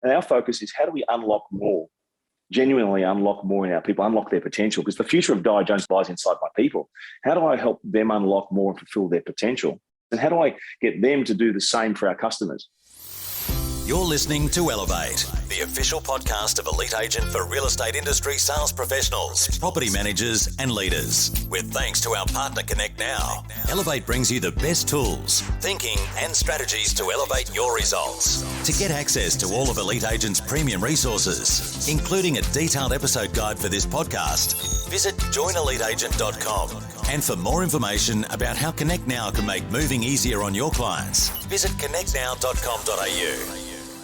And our focus is how do we unlock more, genuinely unlock more in our people, unlock their potential? Because the future of DiJones lies inside my people. How do I help them unlock more and fulfill their potential? And how do I get them to do the same for our customers? You're listening to Elevate, the official podcast of Elite Agent for real estate industry sales professionals, property managers and leaders. With thanks to our partner Connect Now, Elevate brings you the best tools, thinking and strategies to elevate your results. To get access to all of Elite Agent's premium resources, including a detailed episode guide for this podcast, visit joineliteagent.com. And for more information about how Connect Now can make moving easier on your clients, visit connectnow.com.au.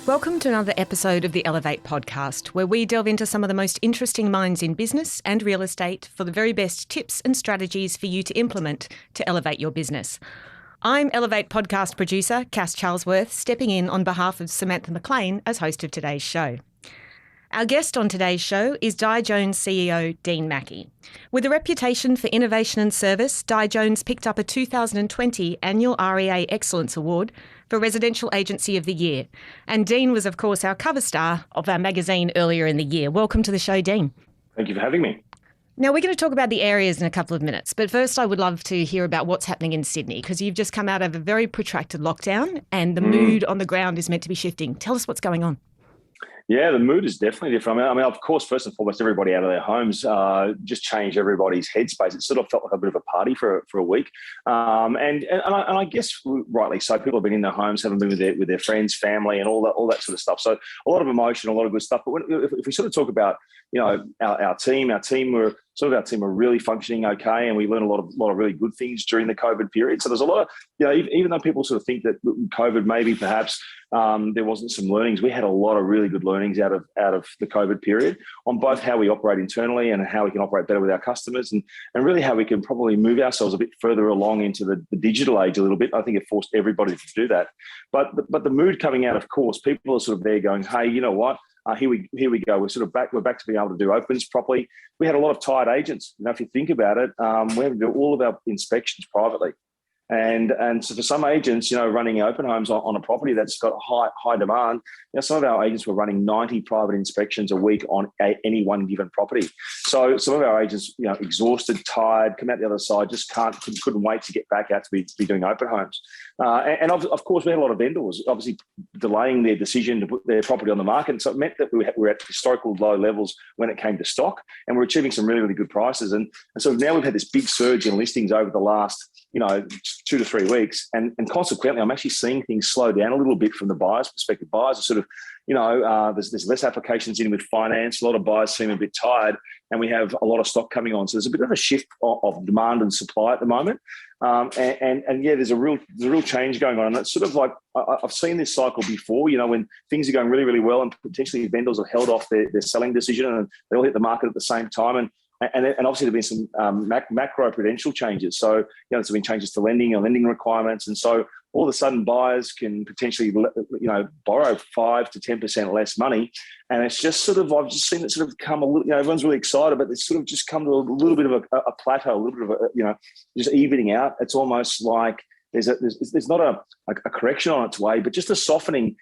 Welcome to another episode of the Elevate podcast, where we delve into some of the most interesting minds in business and real estate for the very best tips and strategies for you to implement to elevate your business. I'm Elevate podcast producer Cass Charlesworth, stepping in on behalf of Samantha McLean as host of today's show. Our guest on today's show is DiJones CEO Dean Mackie. With a reputation for innovation and service, DiJones picked up a 2020 annual REA Excellence Award for Residential Agency of the Year. And Dean was, of course, our cover star of our magazine earlier in the year. Welcome to the show, Dean. Thank you for having me. Now, we're going to talk about the areas in a couple of minutes, but first I would love to hear about what's happening in Sydney, because you've just come out of a very protracted lockdown and the mood on the ground is meant to be shifting. Tell us what's going on. Yeah, the mood is definitely different. I mean, of course, first and foremost, everybody out of their homes just changed everybody's headspace. It sort of felt like a bit of a party for a week, and I guess rightly so. People have been in their homes, haven't been with their friends, family, and all that sort of stuff. So a lot of emotion, a lot of good stuff. But if we sort of talk about our team are really functioning okay, and we learned a lot of really good things during the COVID period. So there's a lot of, even though people sort of think that COVID maybe perhaps there wasn't some learnings, we had a lot of really good learnings out of the COVID period on both how we operate internally and how we can operate better with our customers, and really how we can probably move ourselves a bit further along into the digital age a little bit. I think it forced everybody to do that. But the mood coming out, of course, people are sort of there going, hey, you know what? Here we go. We're sort of back. We're back to being able to do opens properly. We had a lot of tired agents. If you think about it, we have to do all of our inspections privately, and so for some agents, running open homes on a property that's got high demand, some of our agents were running 90 private inspections a week on any one given property. So some of our agents, exhausted, tired, come out the other side, just couldn't wait to get back out to be doing open homes. And of course, we had a lot of vendors obviously delaying their decision to put their property on the market. So it meant that we were at historical low levels when it came to stock, and we're achieving some really, really good prices. And so now we've had this big surge in listings over the last 2 to 3 weeks. And consequently, I'm actually seeing things slow down a little bit from the buyer's perspective. Buyers are sort of, there's less applications in with finance. A lot of buyers seem a bit tired, and we have a lot of stock coming on. So there's a bit of a shift of demand and supply at the moment. And yeah, there's a real change going on. And it's sort of like, I've seen this cycle before, when things are going really, really well and potentially vendors have held off their selling decision and they all hit the market at the same time. And obviously there have been some macro prudential changes. So, there's been changes to lending requirements. And so all of a sudden buyers can potentially, borrow 5 to 10% less money. And it's just sort of, I've just seen it sort of come a little, everyone's really excited, but it's sort of just come to a little bit of a plateau, a little bit of just evening out. It's almost like there's not a correction on its way, but just a softening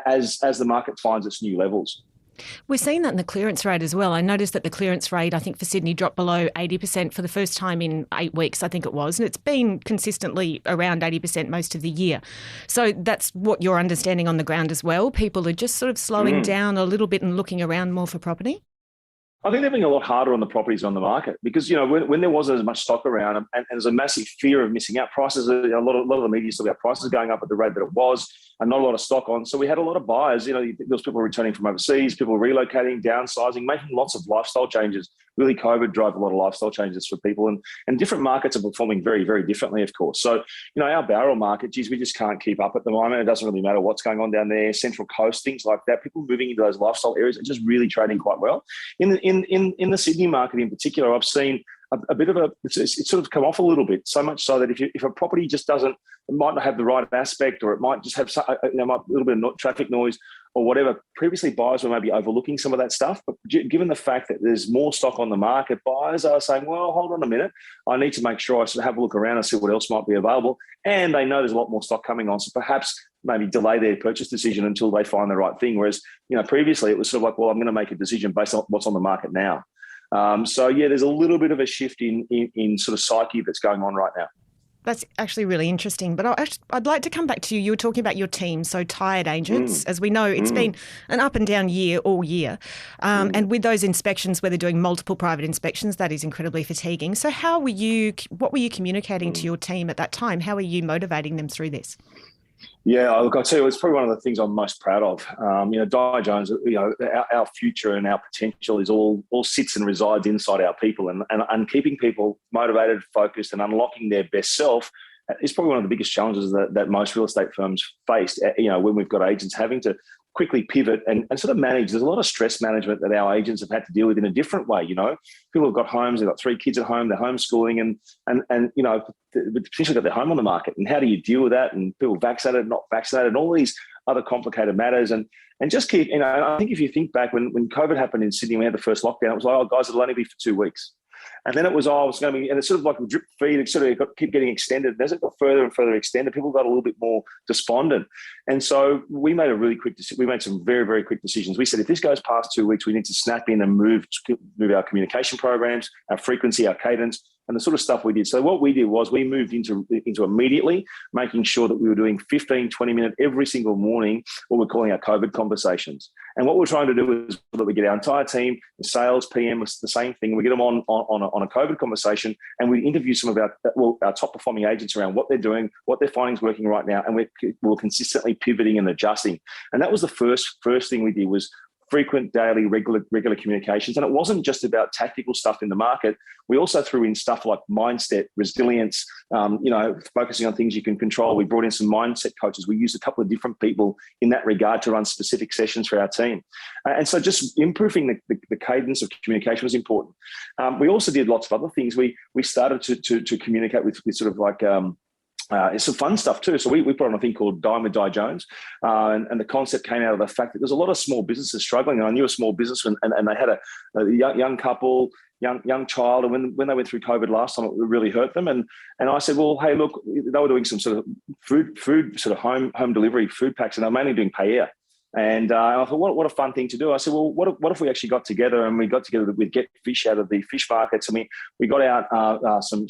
as the market finds its new levels. We're seeing that in the clearance rate as well. I noticed that the clearance rate, I think, for Sydney dropped below 80% for the first time in 8 weeks, I think it was. And it's been consistently around 80% most of the year. So that's what you're understanding on the ground as well. People are just sort of slowing down a little bit and looking around more for property. I think they're being a lot harder on the properties on the market because, when there wasn't as much stock around and there's a massive fear of missing out, prices, a lot of the media still got prices going up at the rate that it was and not a lot of stock on. So we had a lot of buyers, there was people returning from overseas, people relocating, downsizing, making lots of lifestyle changes. Really, COVID drove a lot of lifestyle changes for people and different markets are performing very, very differently, of course. So, our barrel market, we just can't keep up at the moment. It doesn't really matter what's going on down there, Central Coast, things like that. People moving into those lifestyle areas are just really trading quite well. In the Sydney market in particular, I've seen a bit of it's sort of come off a little bit, so much so that if a property just doesn't, it might not have the right aspect, or it might just have a little bit of traffic noise or whatever. Previously, buyers were maybe overlooking some of that stuff, but given the fact that there's more stock on the market, buyers are saying, well, hold on a minute, I need to make sure I sort of have a look around and see what else might be available. And they know there's a lot more stock coming on, so perhaps maybe delay their purchase decision until they find the right thing. Whereas, previously it was sort of like, well, I'm going to make a decision based on what's on the market now. So yeah, there's a little bit of a shift in sort of psyche that's going on right now. That's actually really interesting. But I'd like to come back to you. You were talking about your team, so tired agents. As we know, it's been an up and down year all year. And with those inspections, where they're doing multiple private inspections, that is incredibly fatiguing. So what were you communicating to your team at that time? How were you motivating them through this? Yeah, look, I'll tell you, it's probably one of the things I'm most proud of. DiJones, our future and our potential is all sits and resides inside our people, and keeping people motivated, focused, and unlocking their best self is probably one of the biggest challenges that most real estate firms face. When we've got agents having to quickly pivot and sort of manage. There's a lot of stress management that our agents have had to deal with in a different way. People have got homes, they've got 3 kids at home, they're homeschooling, and potentially got their home on the market. And how do you deal with that? And people vaccinated, not vaccinated, and all these other complicated matters. And just keep, I think if you think back when COVID happened in Sydney, we had the first lockdown, it was like, oh, guys, it'll only be for 2 weeks. And then it was, it's going to be, and it's sort of like a drip feed. It sort of keep getting extended. As it got further and further extended, people got a little bit more despondent. And so we made we made some very, very quick decisions. We said, if this goes past 2 weeks, we need to snap in and move our communication programs, our frequency, our cadence, and the sort of stuff we did. So what we did was we moved into immediately making sure that we were doing 15, 20 minute every single morning, what we're calling our COVID conversations. And what we're trying to do is that we get our entire team, the sales, PM, it's the same thing. We get them on a COVID conversation, and we interview some of our top performing agents around what they're doing, what they're finding is working right now, and we're consistently pivoting and adjusting. And that was the first thing we did, was frequent, daily, regular communications. And it wasn't just about tactical stuff in the market. We also threw in stuff like mindset, resilience, focusing on things you can control. We brought in some mindset coaches. We used a couple of different people in that regard to run specific sessions for our team. And so just improving the cadence of communication was important. We also did lots of other things. We started to communicate with sort of like, it's some fun stuff too. So we put on a thing called Dine with DiJones, and the concept came out of the fact that there's a lot of small businesses struggling. And I knew a small businessman, and they had a young couple, young child, and when they went through COVID last time, it really hurt them. And I said, well, hey, look, they were doing some sort of food sort of home delivery food packs, and they're mainly doing paella. And I thought, what a fun thing to do. I said, well, what if we actually got together and we got together with Get Fish out of the fish markets, and we got out some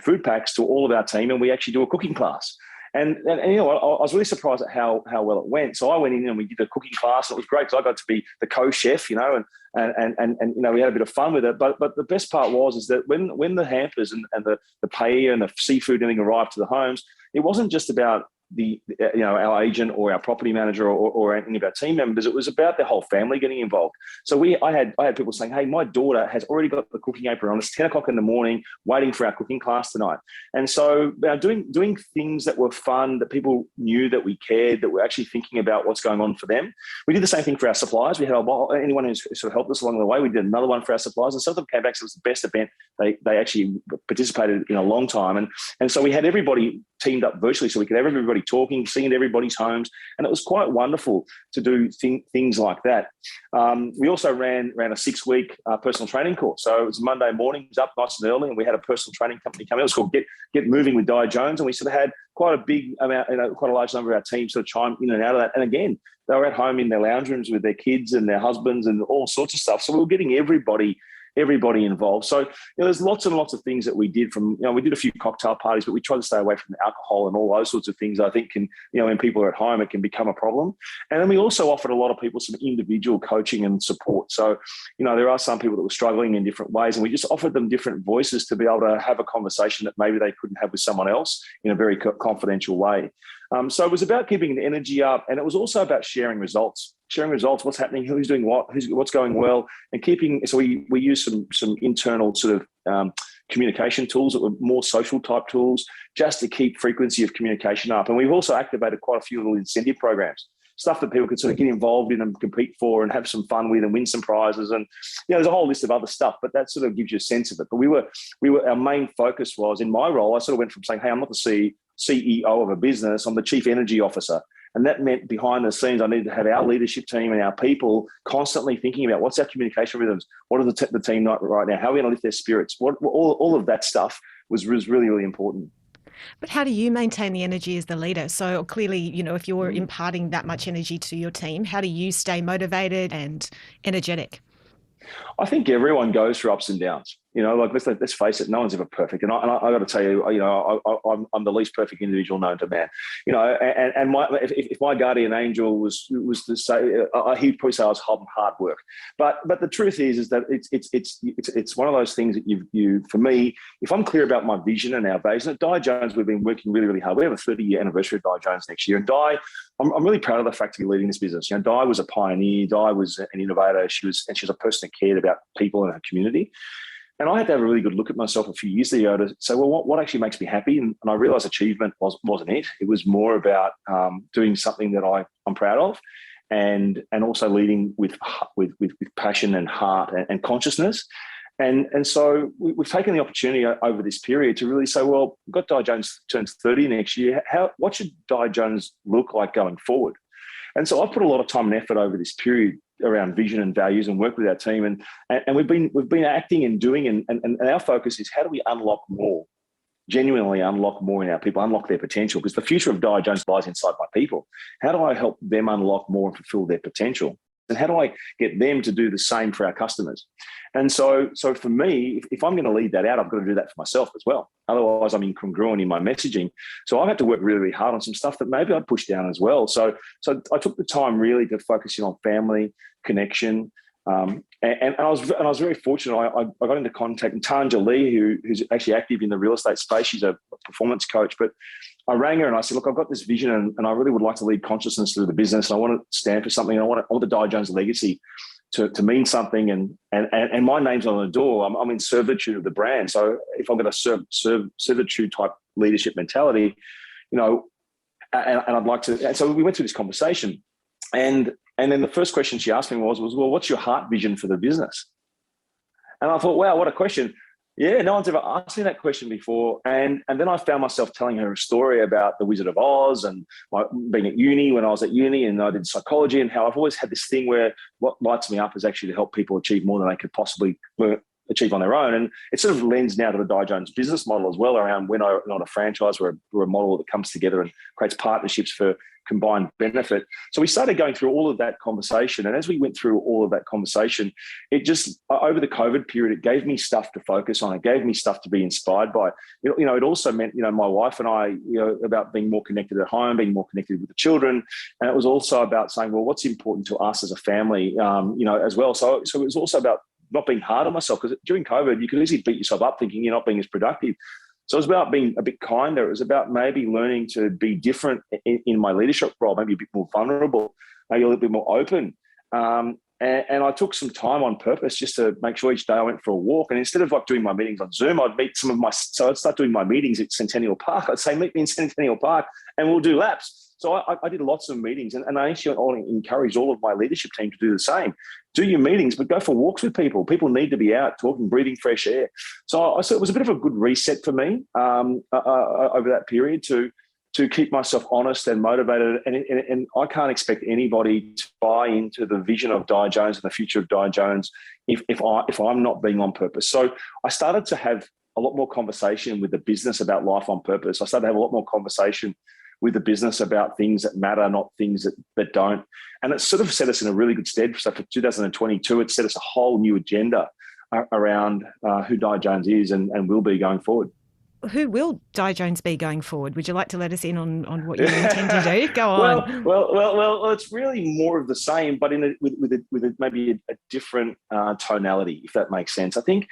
food packs to all of our team, and we actually do a cooking class. And I was really surprised at how well it went. So I went in and we did a cooking class, and it was great because I got to be the co-chef, and we had a bit of fun with it. But the best part is that when the hampers and the paella and the seafood and everything arrived to the homes, it wasn't just about our agent or our property manager or any of our team members. It was about their whole family getting involved. So I had people saying, hey, my daughter has already got the cooking apron on. It's 10 o'clock in the morning waiting for our cooking class tonight. And so doing things that were fun, that people knew that we cared, that we're actually thinking about what's going on for them. We did the same thing for our suppliers. We had anyone who's sort of helped us along the way. We did another one for our suppliers, and some of them came back. So it was the best event they actually participated in a long time. And so we had everybody teamed up virtually, so we could have everybody talking, seeing everybody's homes, and it was quite wonderful to do things like that. We also ran a 6-week personal training course. So it was Monday mornings, up nice and early, and we had a personal training company come in. It was called Get Moving with DiJones, and we sort of had quite a big amount, quite a large number of our team sort of chime in and out of that. And again, they were at home in their lounge rooms with their kids and their husbands and all sorts of stuff. So we were getting everybody involved. So there's lots and lots of things that we did. We did a few cocktail parties, but we tried to stay away from alcohol and all those sorts of things. I think can, when people are at home, it can become a problem. And then we also offered a lot of people some individual coaching and support. So there are some people that were struggling in different ways, and we just offered them different voices to be able to have a conversation that maybe they couldn't have with someone else in a very confidential way. So it was about keeping the energy up, and it was also about sharing results, what's happening, who's doing what's going well, and keeping. So we use some internal sort of communication tools that were more social type tools, just to keep frequency of communication up. And we've also activated quite a few little incentive programs. stuff that people could sort of get involved in and compete for and have some fun with and win some prizes. And, there's a whole list of other stuff, but that sort of gives you a sense of it. But our main focus was, in my role, I sort of went from saying, hey, I'm not the CEO of a business, I'm the chief energy officer. And that meant behind the scenes, I needed to have our leadership team and our people constantly thinking about what's our communication rhythms, what are the team right now, how are we going to lift their spirits, all of that stuff was really, really important. But how do you maintain the energy as the leader? So clearly, if you're imparting that much energy to your team, how do you stay motivated and energetic? I think everyone goes through ups and downs. Let's face it, no one's ever perfect. And I got to tell you, I'm the least perfect individual known to man. And if my guardian angel was to say, he'd probably say I was hard work. But the truth is that it's one of those things that you for me, if I'm clear about my vision and our vision at DiJones, we've been working really, really hard. We have a 30-year anniversary of DiJones next year, and I'm really proud of the fact to be leading this business. Di was a pioneer. Di was an innovator. She was a person that cared about people in her community. And I had to have a really good look at myself a few years ago to say, well, what actually makes me happy? And I realized achievement wasn't it. It was more about doing something that I'm proud of, and also leading with passion and heart and consciousness. And so we've taken the opportunity over this period to really say, well, we've got DiJones turns 30 next year. What should DiJones look like going forward? And so I've put a lot of time and effort over this period around vision and values and work with our team. And we've been acting and doing, and our focus is how do we unlock more, genuinely unlock more in our people, unlock their potential? Because the future of DiJones lies inside my people. How do I help them unlock more and fulfill their potential? And how do I get them to do the same for our customers? And so for me, if I'm going to lead that out, I've got to do that for myself as well. Otherwise, I'm incongruent in my messaging. So I've had to work really, really hard on some stuff that maybe I'd push down as well. So I took the time really to focus in on family, connection. And I was very fortunate. I got into contact with Tanja Lee, who's actually active in the real estate space. She's a performance coach. But I rang her and I said, look, I've got this vision and I really would like to lead consciousness through the business. And I want to stand for something. And I want the DiJones legacy to mean something. And my name's on the door. I'm in servitude of the brand. So if I'm going to servitude type leadership mentality, and I'd like to. And so we went through this conversation, and then the first question she asked me was, well, what's your heart vision for the business? And I thought, wow, what a question. Yeah, no one's ever asked me that question before. And then I found myself telling her a story about the Wizard of Oz and being at uni when I was at uni, and I did psychology, and how I've always had this thing where what lights me up is actually to help people achieve more than they could possibly achieve on their own. And it sort of lends now to the DiJones business model as well, around we're not a franchise, we're a model that comes together and creates partnerships for combined benefit. So we started going through all of that conversation. And as we went through all of that conversation, it just, over the COVID period, it gave me stuff to focus on. It gave me stuff to be inspired by. It also meant, my wife and I, about being more connected at home, being more connected with the children. And it was also about saying, well, what's important to us as a family, as well. So it was also about not being hard on myself, because during COVID, you could easily beat yourself up thinking you're not being as productive. So it was about being a bit kinder. It was about maybe learning to be different in my leadership role, maybe a bit more vulnerable, maybe a little bit more open. And I took some time on purpose just to make sure each day I went for a walk. And instead of doing my meetings on Zoom, so I'd start doing my meetings at Centennial Park. I'd say, meet me in Centennial Park and we'll do laps. So I did lots of meetings, and I actually encouraged all of my leadership team to do the same. Do your meetings, but go for walks with people. People need to be out talking, breathing fresh air. So it was a bit of a good reset for me over that period to keep myself honest and motivated. And I can't expect anybody to buy into the vision of DiJones and the future of DiJones if I'm not being on purpose. So I started to have a lot more conversation with the business about life on purpose. I started to have a lot more conversation with the business about things that matter, not things that don't. And it sort of set us in a really good stead. So for 2022, it set us a whole new agenda around who DiJones is and will be going forward. Who will DiJones be going forward? Would you like to let us in on what you intend to do? Go on. Well, it's really more of the same, but with maybe a different tonality, if that makes sense. I think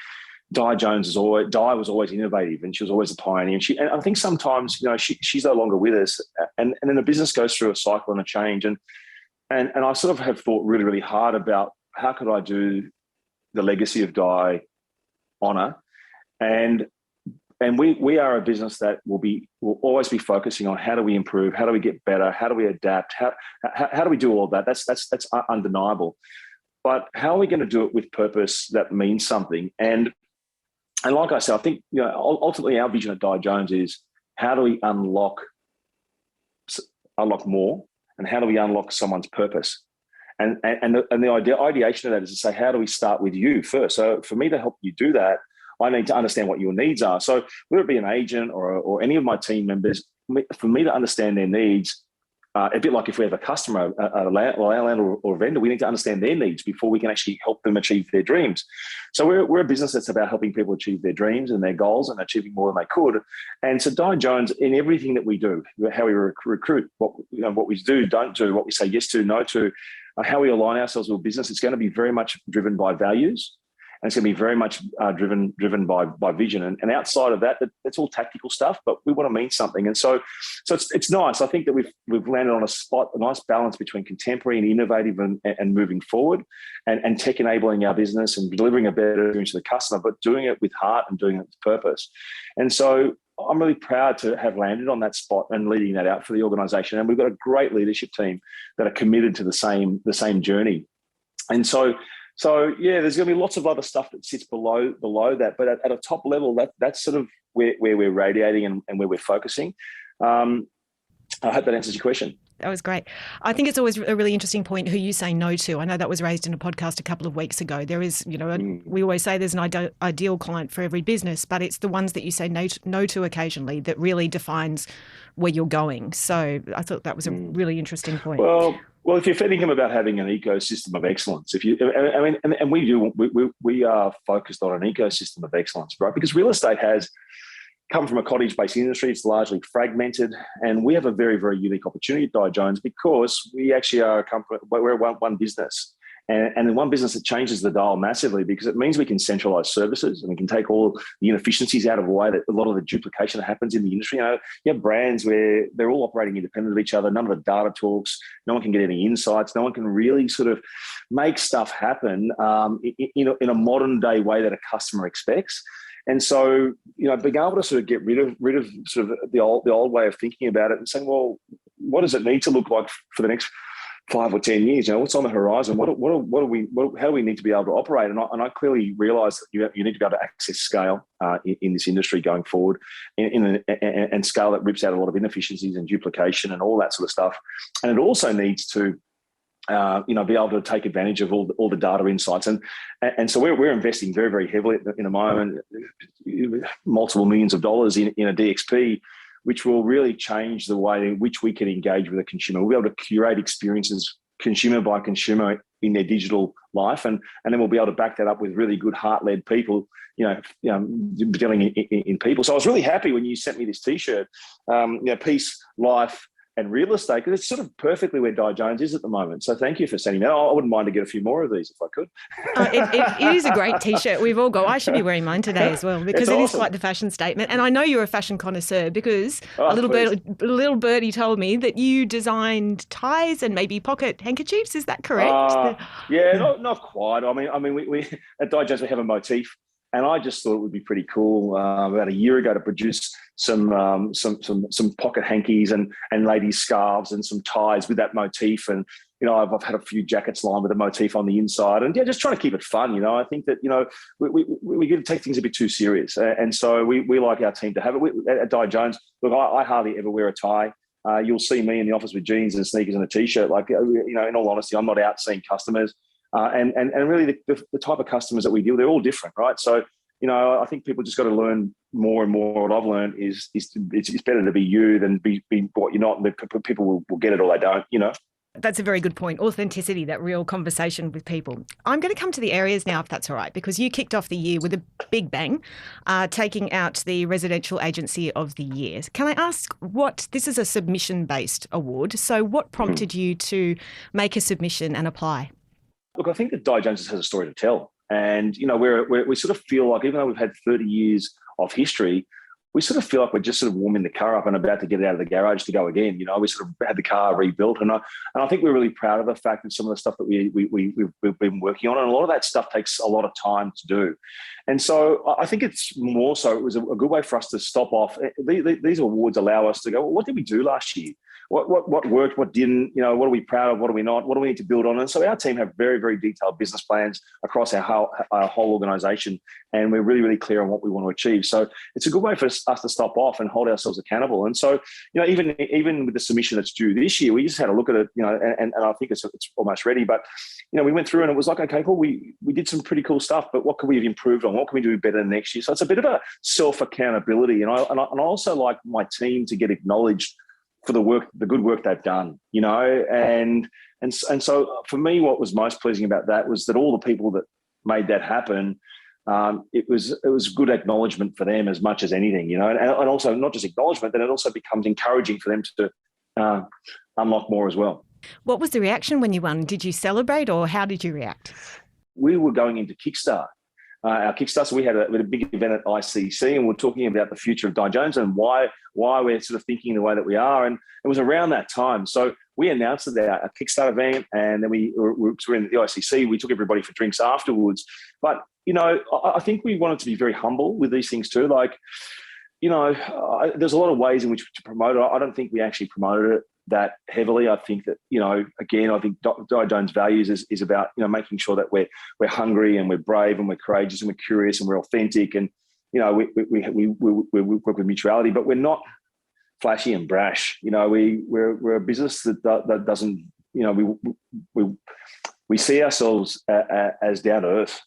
Di was always innovative, and she was always a pioneer. And I think sometimes, she's no longer with us, and then the business goes through a cycle and a change. And I sort of have thought really, really hard about how could I do the legacy of Di honor, and And we are a business that will always be focusing on how do we improve, how do we get better, how do we adapt, how do we do all of that? That's undeniable. But how are we going to do it with purpose that means something? And like I said, I think ultimately our vision at DiJones is how do we unlock more, and how do we unlock someone's purpose? And the ideation of that is to say, how do we start with you first? So for me to help you do that, I need to understand what your needs are. So whether it be an agent or any of my team members, for me to understand their needs, a bit like if we have a customer, our landlord or a vendor, we need to understand their needs before we can actually help them achieve their dreams. So we're a business that's about helping people achieve their dreams and their goals and achieving more than they could. And so DiJones, in everything that we do, how we recruit, what we do, don't do, what we say yes to, no to, how we align ourselves with business, it's going to be very much driven by values. And it's going to be very much driven by vision. And outside of that, that's all tactical stuff, but we want to mean something. And so it's nice. I think that we've landed on a nice balance between contemporary and innovative and moving forward and tech enabling our business and delivering a better experience to the customer, but doing it with heart and doing it with purpose. And so I'm really proud to have landed on that spot and leading that out for the organisation. And we've got a great leadership team that are committed to the same journey. And so yeah, there's going to be lots of other stuff that sits below that, but at a top level, that's sort of where we're radiating and where we're focusing. I hope that answers your question. That was great. I think it's always a really interesting point who you say no to. I know that was raised in a podcast a couple of weeks ago. There is, we always say there's an ideal client for every business, but it's the ones that you say no to occasionally that really defines where you're going. So I thought that was a really interesting point. Well, if you're thinking about having an ecosystem of excellence, we are focused on an ecosystem of excellence, right? Because real estate has come from a cottage-based industry. It's largely fragmented, and we have a very, very unique opportunity at DiJones because we actually are a company. We're one business, and the one business that changes the dial massively because it means we can centralize services and we can take all the inefficiencies out of the way that a lot of the duplication that happens in the industry. You have brands where they're all operating independent of each other. None of the data talks. No one can get any insights. No one can really sort of make stuff happen in a modern day way that a customer expects. And so, being able to sort of get rid of sort of the old way of thinking about it and saying, well, what does it need to look like for the next 5 or 10 years? What's on the horizon? How do we need to be able to operate? And I clearly realise that you need to be able to access scale in this industry going forward, and scale that rips out a lot of inefficiencies and duplication and all that sort of stuff. And it also needs to be able to take advantage of all the data insights. And so we're investing very, very heavily in the moment, multiple millions of dollars in a DXP, which will really change the way in which we can engage with a consumer. We'll be able to curate experiences consumer by consumer in their digital life. And then we'll be able to back that up with really good heart-led people, dealing in people. So I was really happy when you sent me this T-shirt, peace, life, and real estate, because it's sort of perfectly where DiJones is at the moment. So thank you for sending that. I wouldn't mind to get a few more of these if I could. It is a great T-shirt. We've all got. I should be wearing mine today as well because it is quite the fashion statement. And I know you're a fashion connoisseur because a little birdie told me that you designed ties and maybe pocket handkerchiefs. Is that correct? Not quite. I mean, we at DiJones we have a motif. And I just thought it would be pretty cool about a year ago to produce some pocket hankies and ladies' scarves and some ties with that motif. And I've had a few jackets lined with a motif on the inside, and just trying to keep it fun. I think that we get to take things a bit too serious, and so we like our team to have it. At DiJones, look, I hardly ever wear a tie. You'll see me in the office with jeans and sneakers and a t-shirt. In all honesty, I'm not out seeing customers. And really the type of customers that we deal, they're all different, right? So, I think people just got to learn more and more. What I've learned is it's better to be you than be what you're not. And people will get it or they don't, That's a very good point. Authenticity, that real conversation with people. I'm going to come to the areas now, if that's all right, because you kicked off the year with a big bang, taking out the Residential Agency of the Year. Can I ask this is a submission-based award, so what prompted you to make a submission and apply? Look, I think that DiJones has a story to tell. And, we sort of feel like even though we've had 30 years of history, we sort of feel like we're just sort of warming the car up and about to get it out of the garage to go again. You know, we sort of had the car rebuilt, and I think we're really proud of the fact that some of the stuff that we've been working on, and a lot of that stuff takes a lot of time to do. And so I think it's more so it was a good way for us to stop off. These awards allow us to go, well, what did we do last year? What worked, what didn't, you know, what are we proud of, what are we not, what do we need to build on? And so our team have very, very detailed business plans across our whole organisation, and we're really, really clear on what we want to achieve. So it's a good way for us to stop off and hold ourselves accountable. And so, you know, even with the submission that's due this year, we just had a look at it, you know, and I think it's almost ready. But, you know, we went through and it was like, okay, cool, we did some pretty cool stuff, but what can we have improved on? What can we do better next year? So it's a bit of a self-accountability. And I also like my team to get acknowledged for the good work they've done, you know, and so for me, what was most pleasing about that was that all the people that made that happen, it was good acknowledgement for them as much as anything, you know, and also not just acknowledgement, then it also becomes encouraging for them to unlock more as well. What was the reaction when you won? Did you celebrate, or how did you react? We were going into Kickstarter. Our Kickstarter, so we had a big event at ICC, and we're talking about the future of DiJones and why we're sort of thinking the way that we are. And it was around that time. So we announced it at a Kickstarter event, and then we were in the ICC. We took everybody for drinks afterwards. But, you know, I think we wanted to be very humble with these things too. Like, you know, there's a lot of ways in which to promote it. I don't think we actually promoted it that heavily. I think that, you know, again, I think DiJones values is about, you know, making sure that we're hungry and we're brave and we're courageous and we're curious and we're authentic, and, you know, we work with mutuality, but we're not flashy and brash. You know, we're a business that doesn't, you know, we see ourselves as down to earth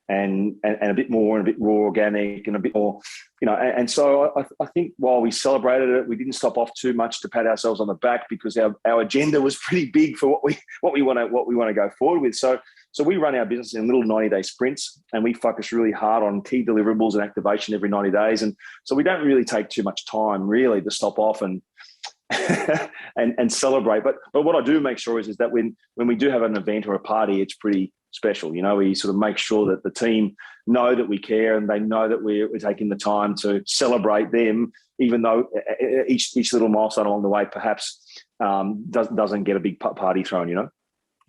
and a bit more organic and a bit more, you know, and so I think while we celebrated it, we didn't stop off too much to pat ourselves on the back, because our agenda was pretty big for what we want to go forward with. So we run our business in little 90-day sprints, and we focus really hard on key deliverables and activation every 90 days. And so we don't really take too much time really to stop off and and celebrate. But what I do make sure is that when we do have an event or a party, it's pretty special. You know, we sort of make sure that the team know that we care, and they know that we're taking the time to celebrate them, even though each little milestone along the way perhaps doesn't get a big party thrown, you know?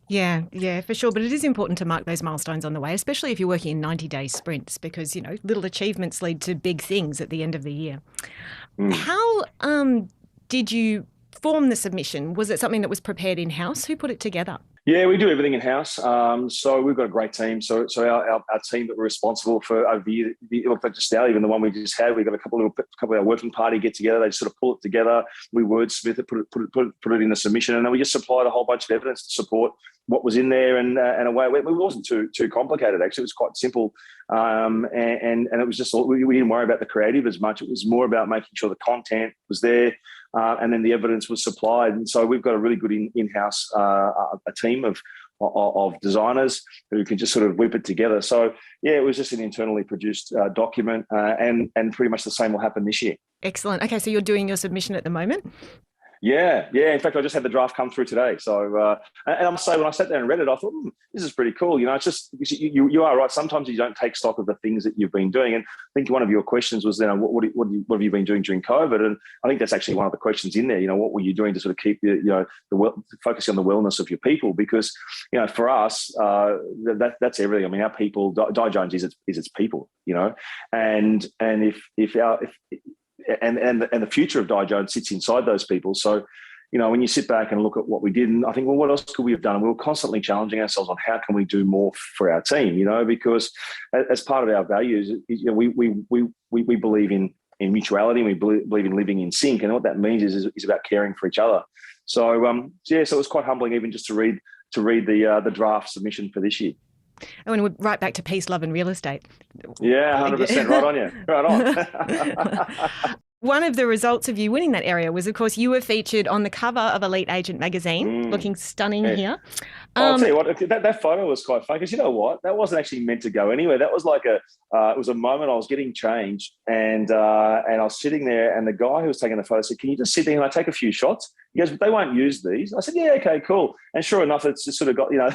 Yeah, for sure. But it is important to mark those milestones on the way, especially if you're working in 90-day sprints, because, you know, little achievements lead to big things at the end of the year. How did you form the submission? Was it something that was prepared in-house? Who put it together? Yeah, we do everything in-house. So we've got a great team. So our team that we're responsible for over the just now, even the one we just had, we've got a couple of our working party get together. They just sort of pull it together. We wordsmith it, put it in the submission, and then we just supplied a whole bunch of evidence to support what was in there. And away it wasn't too complicated. Actually, it was quite simple. And it was just, we didn't worry about the creative as much. It was more about making sure the content was there. And then the evidence was supplied. And so we've got a really good in-house a team of designers who can just sort of whip it together. So, yeah, it was just an internally produced document, and pretty much the same will happen this year. Excellent. Okay, so you're doing your submission at the moment? Yeah. In fact, I just had the draft come through today. So, and I must say, when I sat there and read it, I thought, this is pretty cool. You know, it's just, you are right. Sometimes you don't take stock of the things that you've been doing. And I think one of your questions was, you know, what have you been doing during COVID? And I think that's actually one of the questions in there. You know, what were you doing to sort of keep focusing on the wellness of your people? Because, you know, for us, that's everything. I mean, our people, DiJones is its people. You know, and if the future of DiJones sits inside those people. So, you know, when you sit back and look at what we did, and I think, well, what else could we have done? And we were constantly challenging ourselves on how can we do more for our team, you know, because as part of our values, you know, we believe in mutuality, and we believe in living in sync. And what that means is about caring for each other. So, so it was quite humbling even just to read the draft submission for this year. And we're right back to peace, love and real estate. Yeah, 100%. Right on you. Right on. One of the results of you winning that area was, of course, you were featured on the cover of Elite Agent magazine, looking stunning here. I'll tell you what, that photo was quite fun, because you know what? That wasn't actually meant to go anywhere. That was like it was a moment I was getting changed, and I was sitting there, and the guy who was taking the photo said, "Can you just sit there and I take a few shots?" He goes, "They won't use these." I said, "Yeah, okay, cool." And sure enough, it's just sort of got, you know,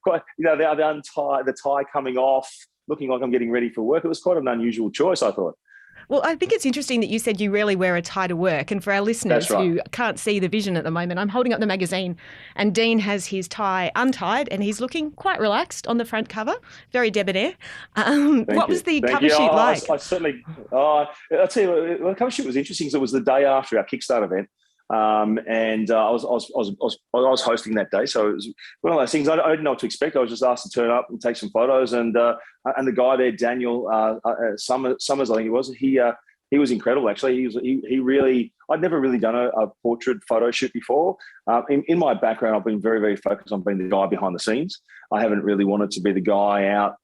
quite, you know, the tie coming off, looking like I'm getting ready for work. It was quite an unusual choice, I thought. Well, I think it's interesting that you said you rarely wear a tie to work. And for our listeners who can't see the vision at the moment, I'm holding up the magazine and Dean has his tie untied and he's looking quite relaxed on the front cover, very debonair. What was the cover shoot like? I certainly, I'll tell you, the cover shoot was interesting because it was the day after our Kickstarter event. I was hosting that day, so it was one of those things I didn't know what to expect. I was just asked to turn up and take some photos, and the guy there, Daniel Summers, I think it was. He was incredible. Actually, he really. I'd never really done a portrait photo shoot before. In my background, I've been very, very focused on being the guy behind the scenes. I haven't really wanted to be the guy out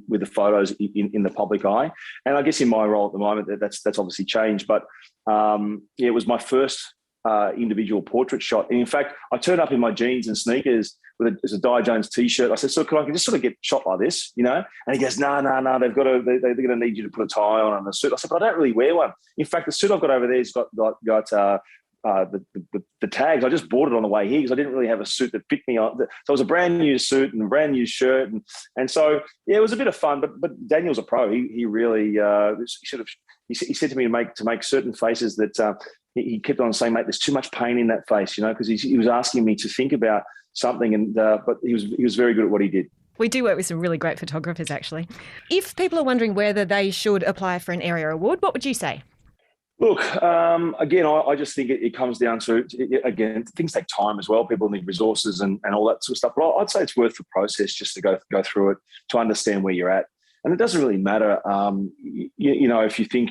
with the photos in the public eye. And I guess in my role at the moment, that's obviously changed. But it was my first individual portrait shot. And in fact, I turned up in my jeans and sneakers with a DiJones t-shirt. I said, "So can I just sort of get shot like this, you know?" And he goes, "No, they're going to need you to put a tie on and a suit." I said, "But I don't really wear one. In fact, the suit I've got over there has got the tags. I just bought it on the way here because I didn't really have a suit that fit me on. So it was a brand new suit and a brand new shirt, and so yeah, it was a bit of fun. But Daniel's a pro. He really he said to me to make certain faces that he kept on saying, "Mate, there's too much pain in that face," you know, because he was asking me to think about something, and but he was very good at what he did. We do work with some really great photographers, actually. If people are wondering whether they should apply for an area award, what would you say? Look, again, I just think it comes down to, again, things take time as well. People need resources and all that sort of stuff. But I'd say it's worth the process just to go through it, to understand where you're at. And it doesn't really matter, you know, if you think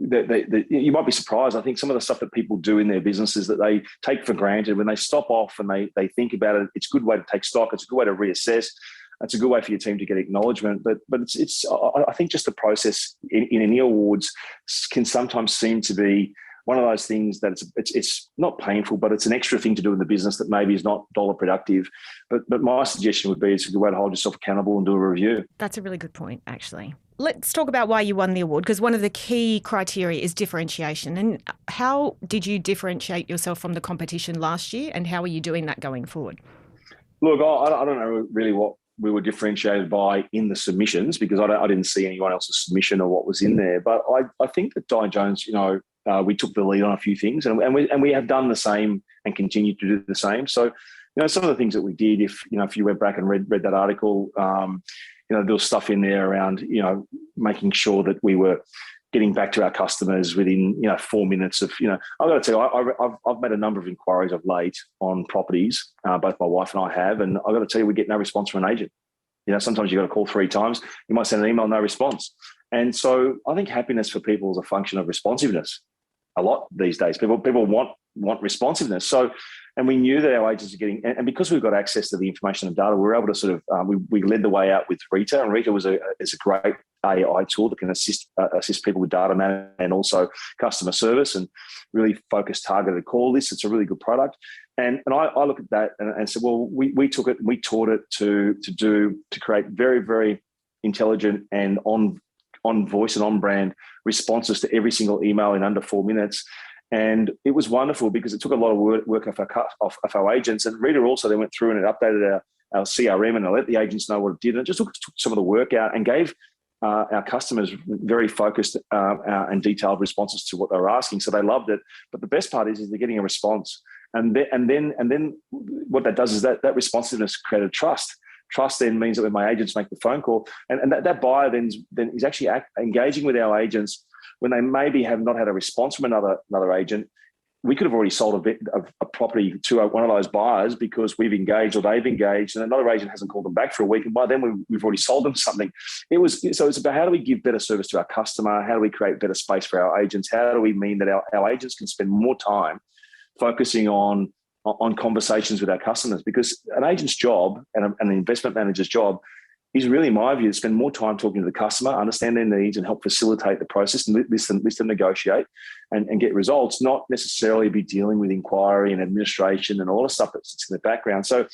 that you might be surprised. I think some of the stuff that people do in their businesses that they take for granted, when they stop off and they think about it, it's a good way to take stock. It's a good way to reassess. It's a good way for your team to get acknowledgement. But I think just the process in any awards can sometimes seem to be one of those things that it's not painful, but it's an extra thing to do in the business that maybe is not dollar productive. But my suggestion would be it's a good way to hold yourself accountable and do a review. That's a really good point, actually. Let's talk about why you won the award, because one of the key criteria is differentiation. And how did you differentiate yourself from the competition last year, and how are you doing that going forward? Look, I don't know really what we were differentiated by in the submissions, because I didn't see anyone else's submission or what was in there. But I think that DiJones, you know, we took the lead on a few things, and we have done the same and continue to do the same. So, you know, some of the things that we did, if you went back and read that article, you know, there was stuff in there around, you know, making sure that we were getting back to our customers within, 4 minutes of, I've got to tell you, I've made a number of inquiries of late on properties, both my wife and I have, and I've got to tell you, we get no response from an agent. Sometimes you've got to call 3 times. You might send an email, no response. And so I think happiness for people is a function of responsiveness a lot these days. People want responsiveness. So, and we knew that our agents are getting, and because we've got access to the information and data, we were able to sort of, we led the way out with Rita, and Rita is a great AI tool that can assist people with data management and also customer service and really focused targeted call lists. It's a really good product. And I look at that and said, well, we took it and we taught it to create very, very intelligent and on voice and on brand responses to every single email in under 4 minutes. And it was wonderful because it took a lot of work off our agents. And Rita also then went through and it updated our CRM and it let the agents know what it did. And it just took some of the work out and gave our customers very focused and detailed responses to what they were asking. So they loved it. But the best part is they're getting a response. And then what that does is that responsiveness created trust. Trust then means that when my agents make the phone call, and that buyer then is actually engaging with our agents when they maybe have not had a response from another agent. We could have already sold a property to one of those buyers because we've engaged or they've engaged, and another agent hasn't called them back for a week, and by then we've already sold them something. It's about how do we give better service to our customer? How do we create better space for our agents? How do we mean that our agents can spend more time focusing on conversations with our customers? Because an agent's job and an investment manager's job is really, in my view, to spend more time talking to the customer, understand their needs and help facilitate the process and listen, negotiate and get results, not necessarily be dealing with inquiry and administration and all the stuff that sits in the background. So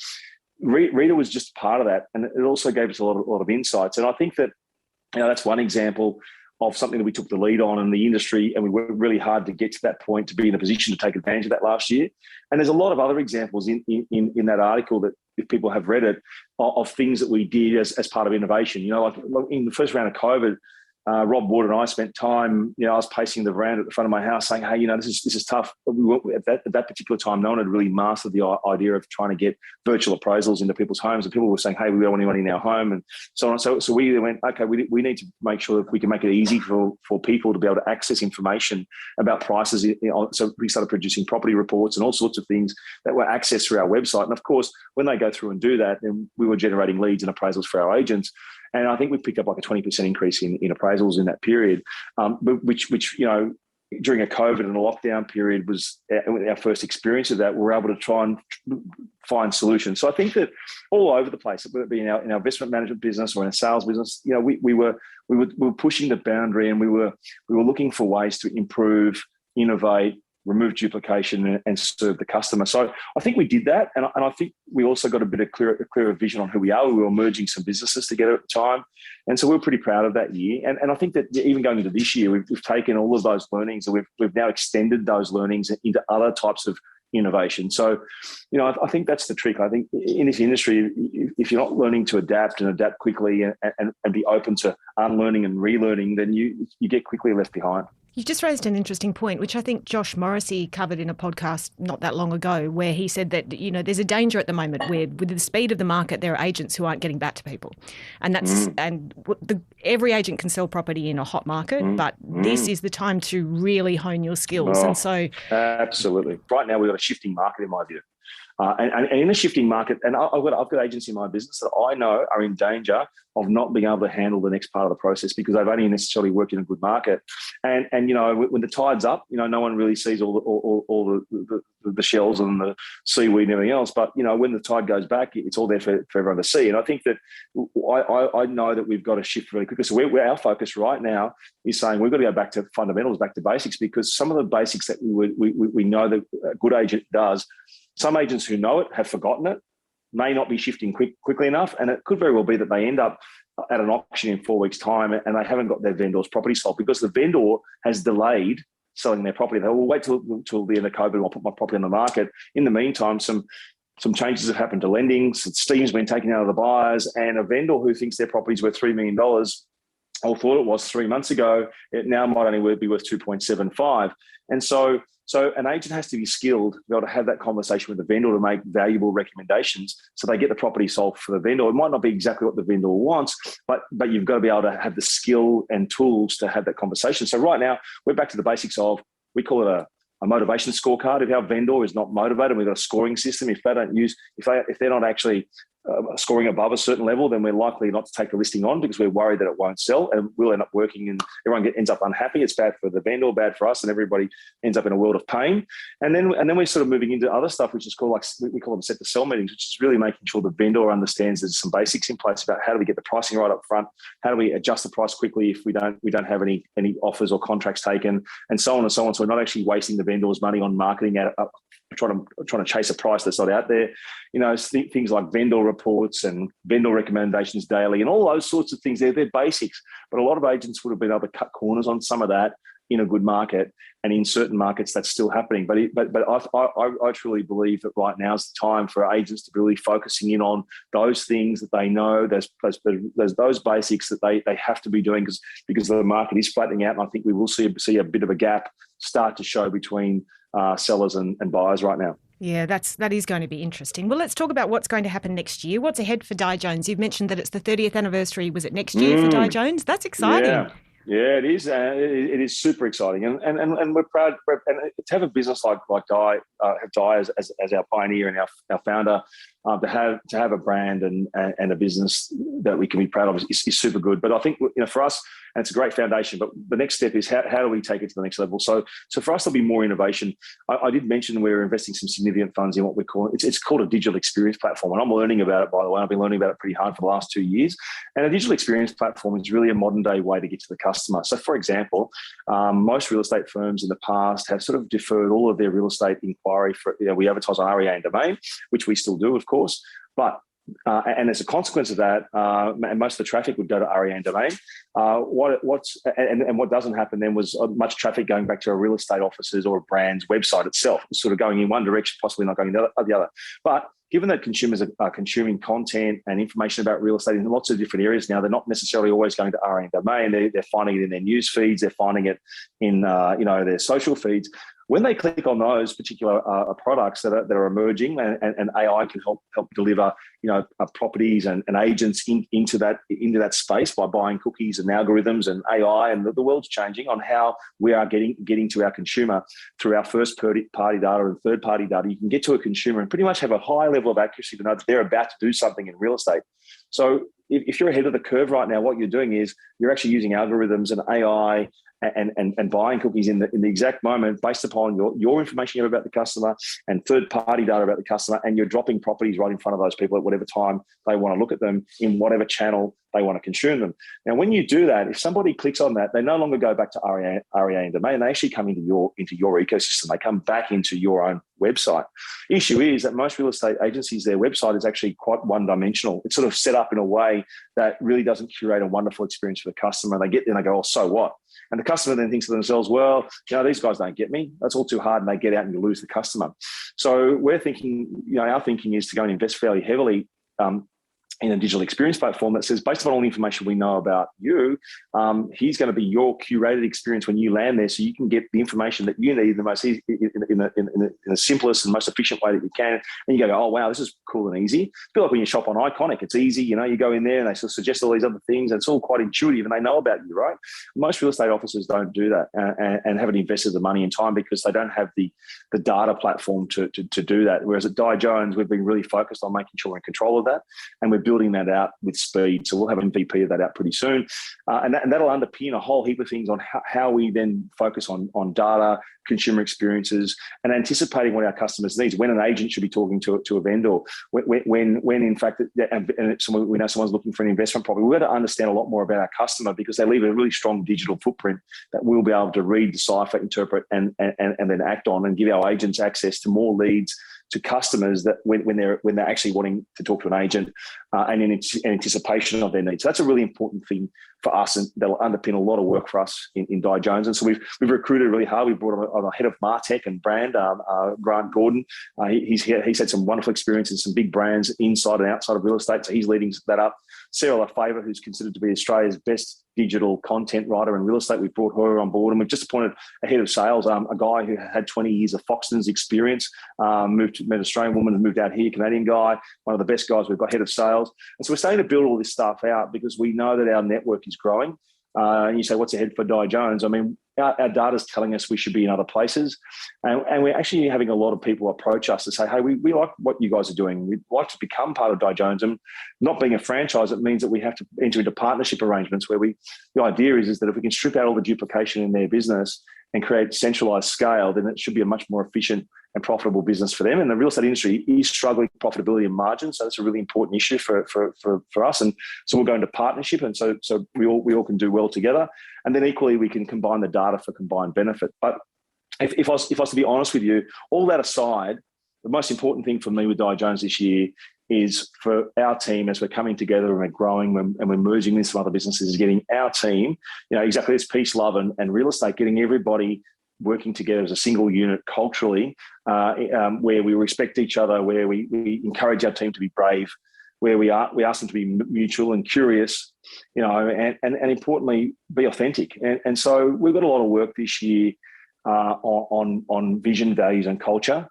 Rita was just part of that. And it also gave us a lot of insights. And I think that, that's one example of something that we took the lead on in the industry, and we worked really hard to get to that point, to be in a position to take advantage of that last year. And there's a lot of other examples in that article that, if people have read it, of things that we did as part of innovation. Like in the first round of COVID, Rob Ward and I spent time, I was pacing the veranda at the front of my house saying, hey, this is tough. But at that particular time, no one had really mastered the idea of trying to get virtual appraisals into people's homes. And people were saying, hey, we don't want anyone in our home and so on. So we went, okay, we need to make sure that we can make it easy for people to be able to access information about prices. So we started producing property reports and all sorts of things that were accessed through our website. And of course, when they go through and do that, then we were generating leads and appraisals for our agents. And I think we've picked up like a 20% increase in appraisals in that period, which during a COVID and a lockdown period was our first experience of that. We were able to try and find solutions. So I think that all over the place, whether it be in our investment management business or in a sales business, we were pushing the boundary, and we were looking for ways to improve, innovate, remove duplication, and serve the customer. So I think we did that. And I think we also got a bit of clearer vision on who we are. We were merging some businesses together at the time. And so we were pretty proud of that year. And I think that even going into this year, we've taken all of those learnings and we've now extended those learnings into other types of innovation. So, I think that's the trick. I think in this industry, if you're not learning to adapt quickly and be open to unlearning and relearning, then you get quickly left behind. You just raised an interesting point, which I think Josh Morrissey covered in a podcast not that long ago, where he said that, there's a danger at the moment where with the speed of the market, there are agents who aren't getting back to people. And every agent can sell property in a hot market, but this is the time to really hone your skills. And so absolutely. Right now, we've got a shifting market in my view. And in a shifting market, and I've got agents in my business that I know are in danger of not being able to handle the next part of the process because they've only necessarily worked in a good market. And when the tide's up, no one really sees all the shells and the seaweed and everything else. But when the tide goes back, it's all there for everyone to see. And I think that I know that we've got to shift really quickly. So our focus right now is saying we've got to go back to fundamentals, back to basics, because some of the basics that we know that a good agent does. Some agents who know it have forgotten it, may not be shifting quickly enough, and it could very well be that they end up at an auction in 4 weeks' time and they haven't got their vendor's property sold because the vendor has delayed selling their property. They will wait till the end of COVID and I'll put my property on the market. In the meantime, some changes have happened to lending, some steam's been taken out of the buyers, and a vendor who thinks their property's worth $3 million or thought it was 3 months ago, it now might only be worth 2.75. And so an agent has to be skilled to be able to have that conversation with the vendor to make valuable recommendations so they get the property sold for the vendor. It might not be exactly what the vendor wants, but you've got to be able to have the skill and tools to have that conversation. So right now, we're back to the basics of, we call it a motivation scorecard. If our vendor is not motivated, we've got a scoring system. If they're not actually scoring above a certain level, then we're likely not to take the listing on because we're worried that it won't sell and we'll end up working and everyone ends up unhappy. It's bad for the vendor, bad for us, and everybody ends up in a world of pain. And then we're sort of moving into other stuff, which is called, we call them set to sell meetings, which is really making sure the vendor understands there's some basics in place about how do we get the pricing right up front, how do we adjust the price quickly if we don't have any offers or contracts taken, and so on and so on. So we're not actually wasting the vendor's money on marketing trying to chase a price that's not out there. Things like vendor reports and vendor recommendations daily and all those sorts of things. They're basics, but a lot of agents would have been able to cut corners on some of that in a good market, and in certain markets that's still happening. But I truly believe that right now is the time for agents to be really focusing in on those things that they know. There's those basics that they have to be doing because the market is flattening out, and I think we will see a bit of a gap start to show between sellers and buyers right now. Yeah, that is going to be interesting. Well, let's talk about what's going to happen next year. What's ahead for DiJones? You've mentioned that it's the 30th anniversary. Was it next year for DiJones? That's exciting. Yeah, it is. It is super exciting, and we're proud. And to have a business like Di as our pioneer and our founder, to have a brand and a business that we can be proud of is super good. But I think for us, and it's a great foundation. But the next step is how do we take it to the next level? So for us, there'll be more innovation. I did mention we're investing some significant funds in what we call it's called a digital experience platform, and I'm learning about it, by the way. I've been learning about it pretty hard for the last 2 years. And a digital experience platform is really a modern day way to get to the customer. So, for example, most real estate firms in the past have sort of deferred all of their real estate inquiry for we advertise on REA and Domain, which we still do, of course. But And as a consequence of that, and most of the traffic would go to REA and Domain. What doesn't happen then was much traffic going back to a real estate office's or a brand's website itself, sort of going in one direction, possibly not going in the other. But given that consumers are consuming content and information about real estate in lots of different areas now, they're not necessarily always going to REA and Domain. They're finding it in their news feeds. They're finding it in their social feeds. When they click on those particular products that are emerging, and AI can help deliver, properties and agents into that space by buying cookies and algorithms and AI, and the world's changing on how we are getting to our consumer through our first party data and third party data. You can get to a consumer and pretty much have a high level of accuracy to know that they're about to do something in real estate. So if you're ahead of the curve right now, what you're doing is you're actually using algorithms and AI and buying cookies in the exact moment based upon your information you have about the customer and third-party data about the customer, and you're dropping properties right in front of those people at whatever time they want to look at them in whatever channel they want to consume them. Now, when you do that, if somebody clicks on that, they no longer go back to REA and Domain. They actually come into your ecosystem. They come back into your own website. The issue is that most real estate agencies, their website is actually quite one-dimensional. It's sort of set up in a way that really doesn't curate a wonderful experience for the customer. They get there and they go, oh, so what? And the customer then thinks to themselves, well, these guys don't get me. That's all too hard. And they get out and you lose the customer. So we're thinking, our thinking is to go and invest fairly heavily in a digital experience platform that says, based on all the information we know about you, he's going to be your curated experience when you land there, so you can get the information that you need in the simplest and most efficient way that you can. And you go, oh, wow, this is cool and easy. I feel like when you shop on Iconic, it's easy. You go in there and they sort of suggest all these other things, and it's all quite intuitive and they know about you, right? Most real estate offices don't do that and haven't invested the money and time because they don't have the data platform to do that. Whereas at DiJones, we've been really focused on making sure we're in control of that, and we're building that out with speed. So we'll have an MVP of that out pretty soon. And that'll underpin a whole heap of things on how we then focus on data, consumer experiences, and anticipating what our customers need. When an agent should be talking to a vendor, when in fact, we know someone's looking for an investment property, we've got to understand a lot more about our customer because they leave a really strong digital footprint that we'll be able to read, decipher, interpret, and then act on, and give our agents access to more leads to customers that when they're actually wanting to talk to an agent and in anticipation of their needs. So that's a really important thing for us, and that'll underpin a lot of work for us in DiJones. And so we've recruited really hard. We brought on a head of MarTech and brand, Grant Gordon. He's had some wonderful experience in some big brands inside and outside of real estate, so he's leading that up. Sarah LaFavour, who's considered to be Australia's best digital content writer in real estate, we've brought her on board, and we've just appointed a head of sales, a guy who had 20 years of Foxtons experience, met an Australian woman who moved out here, Canadian guy, one of the best guys we've got, head of sales. And so we're starting to build all this stuff out because we know that our network is growing. And you say, what's ahead for DiJones? I mean, our data's telling us we should be in other places. And we're actually having a lot of people approach us to say, hey, we like what you guys are doing. We'd like to become part of DiJones. And not being a franchise, it means that we have to enter into partnership arrangements where the idea is that if we can strip out all the duplication in their business and create centralized scale, then it should be a much more efficient and profitable business for them. And the real estate industry is struggling with profitability and margins, so that's a really important issue for us. And so we'll go into partnership, and so we all can do well together. And then equally, we can combine the data for combined benefit. But if I was to be honest with you, all that aside, the most important thing for me with DiJones this year is for our team, as we're coming together and we're growing and we're merging with some other businesses, is getting our team, exactly this peace, love, and real estate, getting everybody working together as a single unit culturally, where we respect each other, where we encourage our team to be brave, where we ask them to be mutual and curious, and importantly, be authentic. And so we've got a lot of work this year on vision, values, and culture.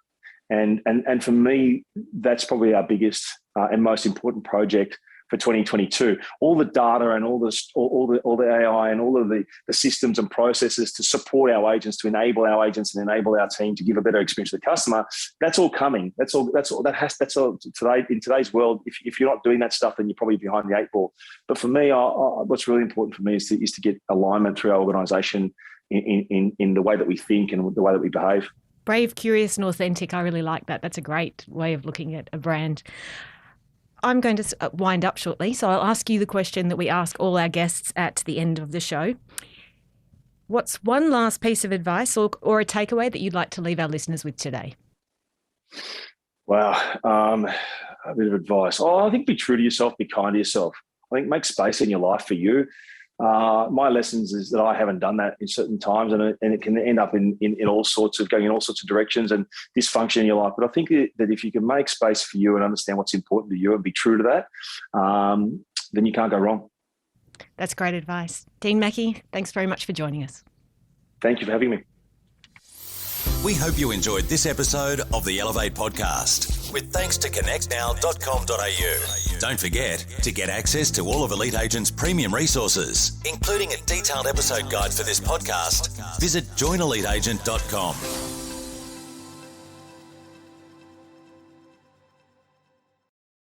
And for me, that's probably our biggest and most important project for 2022. All the data and all the AI and all of the systems and processes to support our agents, to enable our agents and enable our team to give a better experience to the customer. That's all coming. That's all today in today's world. If you're not doing that stuff, then you're probably behind the eight ball. But for me, what's really important for me is to get alignment through our organisation in the way that we think and the way that we behave. Brave, curious, and authentic. I really like that. That's a great way of looking at a brand. I'm going to wind up shortly, so I'll ask you the question that we ask all our guests at the end of the show. What's one last piece of advice or a takeaway that you'd like to leave our listeners with today? Wow. A bit of advice. I think be true to yourself, be kind to yourself. I think make space in your life for you. My lessons is that I haven't done that in certain times, and it can end up in all sorts of going in all sorts of directions and dysfunction in your life. But I think that if you can make space for you and understand what's important to you and be true to that, then you can't go wrong. That's great advice. Dean Mackie, thanks very much for joining us. Thank you for having me. We hope you enjoyed this episode of the Elevate podcast, with thanks to connectnow.com.au. Don't forget, to get access to all of Elite Agent's premium resources, including a detailed episode guide for this podcast, visit joineliteagent.com.